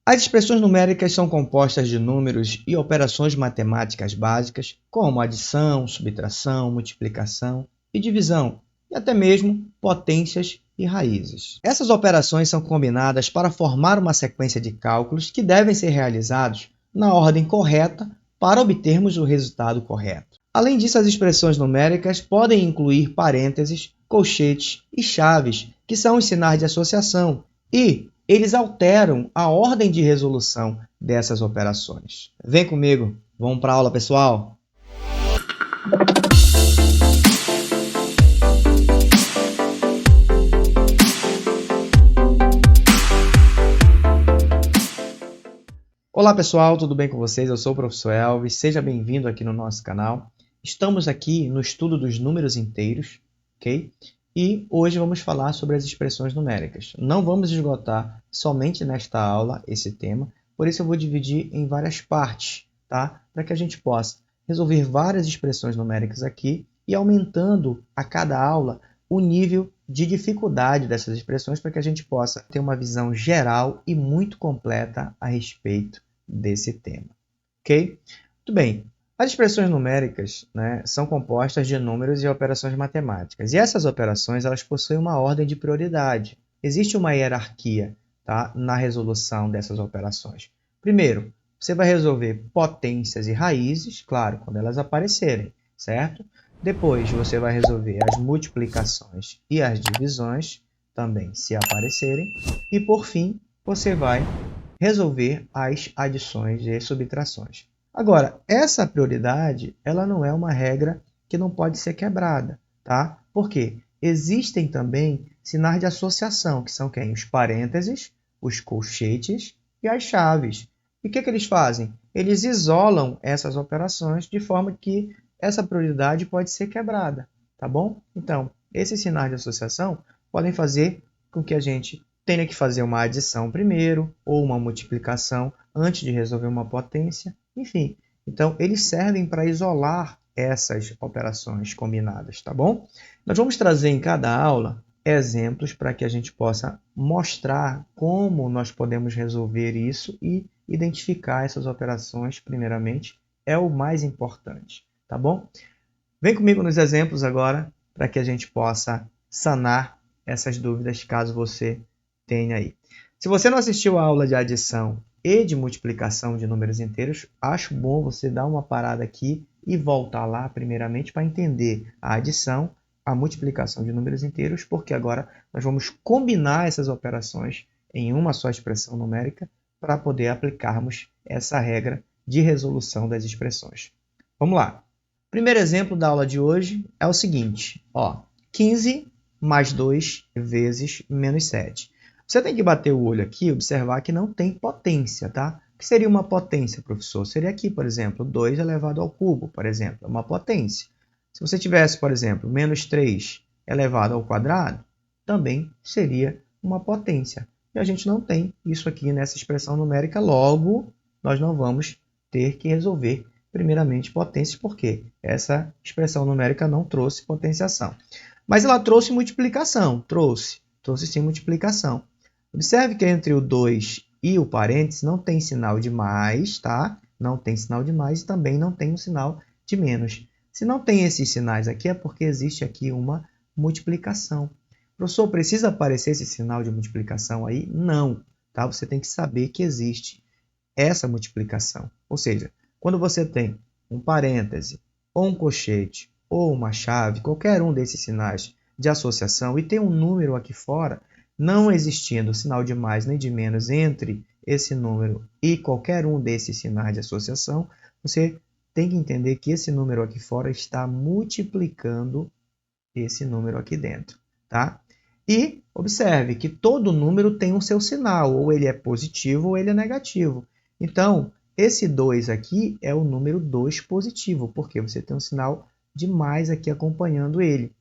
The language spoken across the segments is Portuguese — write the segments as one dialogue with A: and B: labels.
A: As expressões numéricas são compostas de números e operações matemáticas básicas, como adição, subtração, multiplicação e divisão, e até mesmo potências e raízes. Essas operações são combinadas para formar uma sequência de cálculos que devem ser realizados na ordem correta para obtermos o resultado correto. Além disso, as expressões numéricas podem incluir parênteses, colchetes e chaves, que são os sinais de associação, e eles alteram a ordem de resolução dessas operações. Vem comigo, vamos para a aula, pessoal? Olá, pessoal, tudo bem com vocês? Eu sou o professor Elvis, seja bem-vindo aqui no nosso canal. Estamos aqui no estudo dos números inteiros, ok? E hoje vamos falar sobre as expressões numéricas. Não vamos esgotar somente nesta aula esse tema, por isso eu vou dividir em várias partes, tá? Para que a gente possa resolver várias expressões numéricas aqui e aumentando a cada aula o nível de dificuldade dessas expressões para que a gente possa ter uma visão geral e muito completa a respeito desse tema, ok? Muito bem. As expressões numéricas, são compostas de números e operações matemáticas. E essas operações elas possuem uma ordem de prioridade. Existe uma hierarquia, tá, na resolução dessas operações. Primeiro, você vai resolver potências e raízes, claro, quando elas aparecerem, certo? Depois, você vai resolver as multiplicações e as divisões, também se aparecerem. E, por fim, você vai resolver as adições e subtrações. Agora, essa prioridade, ela não é uma regra que não pode ser quebrada, tá? Por quê? Existem também sinais de associação, que são quem? Os parênteses, os colchetes e as chaves. E o que eles fazem? Eles isolam essas operações de forma que essa prioridade pode ser quebrada, tá bom? Então, esses sinais de associação podem fazer com que a gente tenha que fazer uma adição primeiro ou uma multiplicação antes de resolver uma potência. Enfim, então eles servem para isolar essas operações combinadas, tá bom? Nós vamos trazer em cada aula exemplos para que a gente possa mostrar como nós podemos resolver isso e identificar essas operações, primeiramente, é o mais importante, tá bom? Vem comigo nos exemplos agora para que a gente possa sanar essas dúvidas caso você tenha aí. Se você não assistiu a aula de adição e de multiplicação de números inteiros, acho bom você dar uma parada aqui e voltar lá primeiramente para entender a adição, a multiplicação de números inteiros, porque agora nós vamos combinar essas operações em uma só expressão numérica para poder aplicarmos essa regra de resolução das expressões. Vamos lá. O primeiro exemplo da aula de hoje é o seguinte, 15 mais 2 vezes menos 7. Você tem que bater o olho aqui e observar que não tem potência, tá? O que seria uma potência, professor? Seria aqui, por exemplo, 2 elevado ao cubo, por exemplo, é uma potência. Se você tivesse, por exemplo, menos 3 elevado ao quadrado, também seria uma potência. E a gente não tem isso aqui nessa expressão numérica, logo nós não vamos ter que resolver primeiramente potências, porque essa expressão numérica não trouxe potenciação. Mas ela trouxe multiplicação, trouxe sim multiplicação. Observe que entre o 2 e o parênteses não tem sinal de mais, tá? Não tem sinal de mais e também não tem um sinal de menos. Se não tem esses sinais aqui, é porque existe aqui uma multiplicação. Professor, precisa aparecer esse sinal de multiplicação aí? Não, tá? Você tem que saber que existe essa multiplicação. Ou seja, quando você tem um parêntese, ou um colchete, ou uma chave, qualquer um desses sinais de associação, e tem um número aqui fora, não existindo sinal de mais nem de menos entre esse número e qualquer um desses sinais de associação, você tem que entender que esse número aqui fora está multiplicando esse número aqui dentro, tá? E observe que todo número tem um seu sinal, ou ele é positivo ou ele é negativo. Então, esse 2 aqui é o número 2 positivo, porque você tem um sinal de mais aqui acompanhando ele.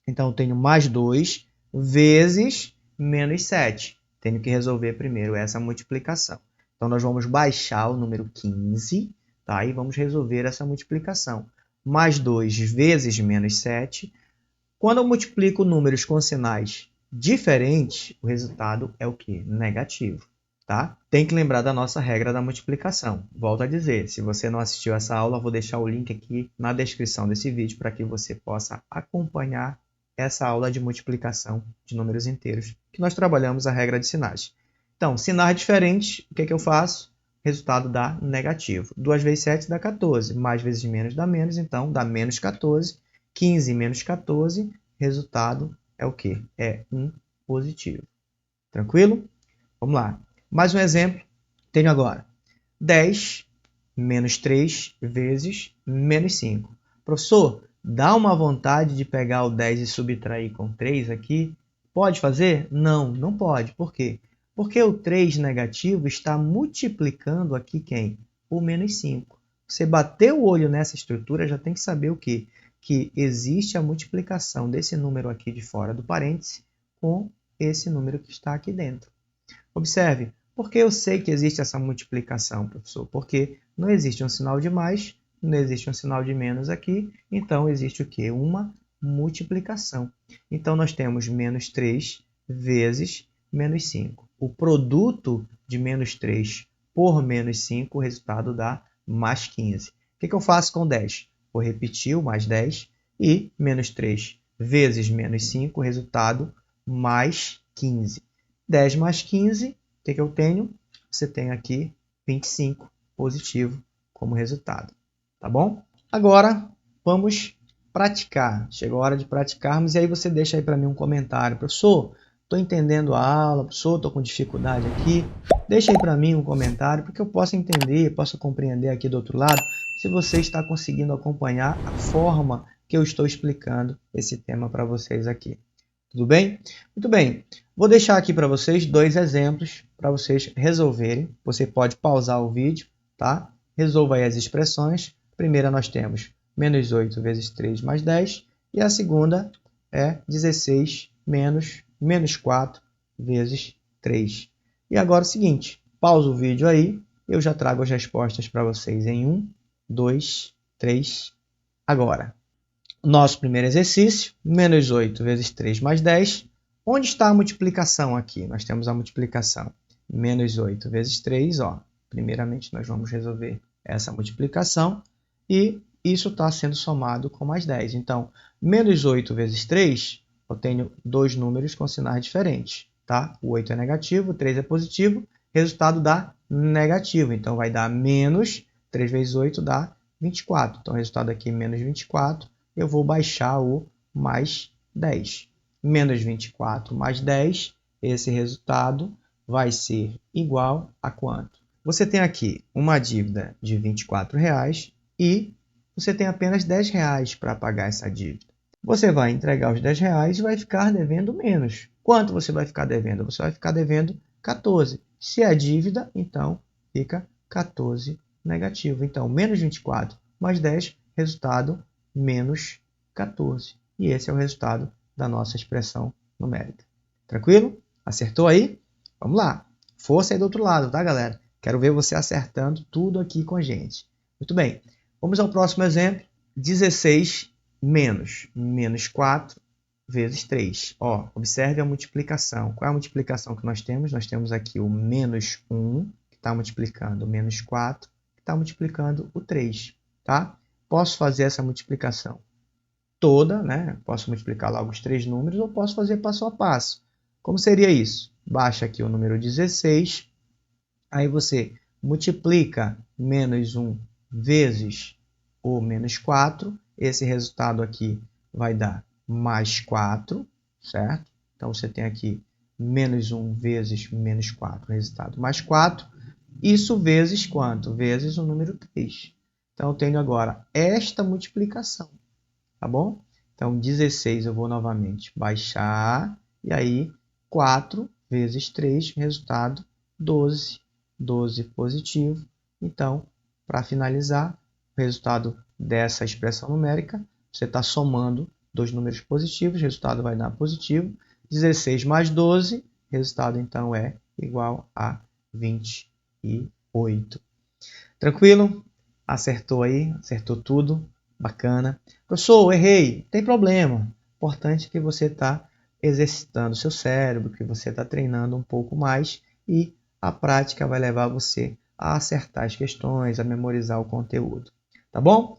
A: Então, eu tenho mais 2 vezes menos 7. Tenho que resolver primeiro essa multiplicação. Então, nós vamos baixar o número 15, tá? E vamos resolver essa multiplicação. Mais 2 vezes menos 7. Quando eu multiplico números com sinais diferentes, o resultado é o quê? Negativo. tá? Tem que lembrar da nossa regra da multiplicação. Volto a dizer, se você não assistiu essa aula, vou deixar o link aqui na descrição desse vídeo para que você possa acompanhar essa aula de multiplicação de números inteiros, que nós trabalhamos a regra de sinais. Então, sinais diferentes, o que é que eu faço? Resultado dá negativo. 2 vezes 7 dá 14, mais vezes menos dá menos, então dá menos 14. 15 menos 14, resultado é o quê? É um positivo. Tranquilo? Vamos lá. Mais um exemplo. Tenho agora 10 menos 3 vezes menos 5. Professor, dá uma vontade de pegar o 10 e subtrair com 3 aqui? Pode fazer? Não, não pode. Por quê? Porque o 3 negativo está multiplicando aqui quem? O menos 5. Você bateu o olho nessa estrutura, já tem que saber o quê? Que existe a multiplicação desse número aqui de fora do parêntese com esse número que está aqui dentro. Observe, por que eu sei que existe essa multiplicação, professor? Porque não existe um sinal de mais, não existe um sinal de menos aqui, então existe o quê? Uma multiplicação. Então, nós temos menos 3 vezes menos 5. O produto de menos 3 por menos 5, o resultado dá mais 15. O que eu faço com 10? Vou repetir o mais 10 e menos 3 vezes menos 5, o resultado mais 15. 10 mais 15, o que eu tenho? Você tem aqui 25 positivo como resultado. Tá bom? Agora, vamos praticar. Chegou a hora de praticarmos e aí você deixa aí para mim um comentário. Professor, estou entendendo a aula, professor, estou com dificuldade aqui. Deixa aí para mim um comentário para que eu possa entender, possa compreender aqui do outro lado se você está conseguindo acompanhar a forma que eu estou explicando esse tema para vocês aqui. Tudo bem? Muito bem. Vou deixar aqui para vocês 2 exemplos para vocês resolverem. Você pode pausar o vídeo, tá? Resolva aí as expressões. Primeira nós temos menos 8 vezes 3 mais 10. E a segunda é 16 menos 4 vezes 3. E agora é o seguinte, pausa o vídeo aí. Eu já trago as respostas para vocês em 1, 2, 3, agora. Nosso primeiro exercício, menos 8 vezes 3 mais 10. Onde está a multiplicação aqui? Nós temos a multiplicação. Menos 8 vezes 3, ó. Primeiramente, nós vamos resolver essa multiplicação. E isso está sendo somado com mais 10. Então, menos 8 vezes 3, eu tenho 2 números com sinais diferentes. Tá? O 8 é negativo, o 3 é positivo. Resultado dá negativo. Então, vai dar menos 3 vezes 8 dá 24. Então, o resultado aqui é menos 24. Eu vou baixar o mais 10. Menos 24 mais 10, esse resultado vai ser igual a quanto? Você tem aqui uma dívida de R$ 24,00 e você tem apenas R$ 10,00 para pagar essa dívida. Você vai entregar os R$ 10,00 e vai ficar devendo menos. Quanto você vai ficar devendo? Você vai ficar devendo 14. Se é dívida, então fica 14 negativo. Então, menos 24 mais 10, resultado menos 14. E esse é o resultado da nossa expressão numérica. Tranquilo? Acertou aí? Vamos lá. Força aí do outro lado, tá, galera? Quero ver você acertando tudo aqui com a gente. Muito bem. Vamos ao próximo exemplo. 16 menos 4 vezes 3. Ó, observe a multiplicação. Qual é a multiplicação que nós temos? Nós temos aqui o menos 1, que está multiplicando o menos 4, que está multiplicando o 3. Tá? Posso fazer essa multiplicação toda, né? Posso multiplicar logo os 3 números ou posso fazer passo a passo. Como seria isso? Baixa aqui o número 16, aí você multiplica menos 1 vezes o menos 4, esse resultado aqui vai dar mais 4, certo? Então, você tem aqui menos 1 vezes menos 4, resultado mais 4. Isso vezes quanto? Vezes o número 3. Então, eu tenho agora esta multiplicação, tá bom? Então, 16 eu vou novamente baixar, e aí 4 vezes 3, resultado 12. 12 positivo. Então, para finalizar, o resultado dessa expressão numérica, você está somando dois números positivos, o resultado vai dar positivo. 16 mais 12, resultado então é igual a 28. Tranquilo? Acertou aí? Acertou tudo? Bacana. Professor, errei. Não tem problema. Importante que você está exercitando o seu cérebro, que você está treinando um pouco mais e a prática vai levar você a acertar as questões, a memorizar o conteúdo. Tá bom?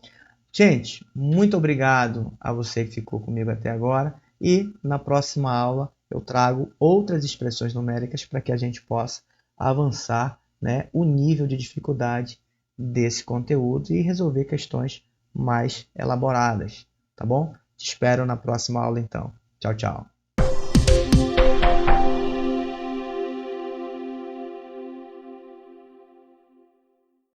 A: Gente, muito obrigado a você que ficou comigo até agora e na próxima aula eu trago outras expressões numéricas para que a gente possa avançar, né, o nível de dificuldade desse conteúdo e resolver questões mais elaboradas, tá bom? Te espero na próxima aula então. Tchau, tchau.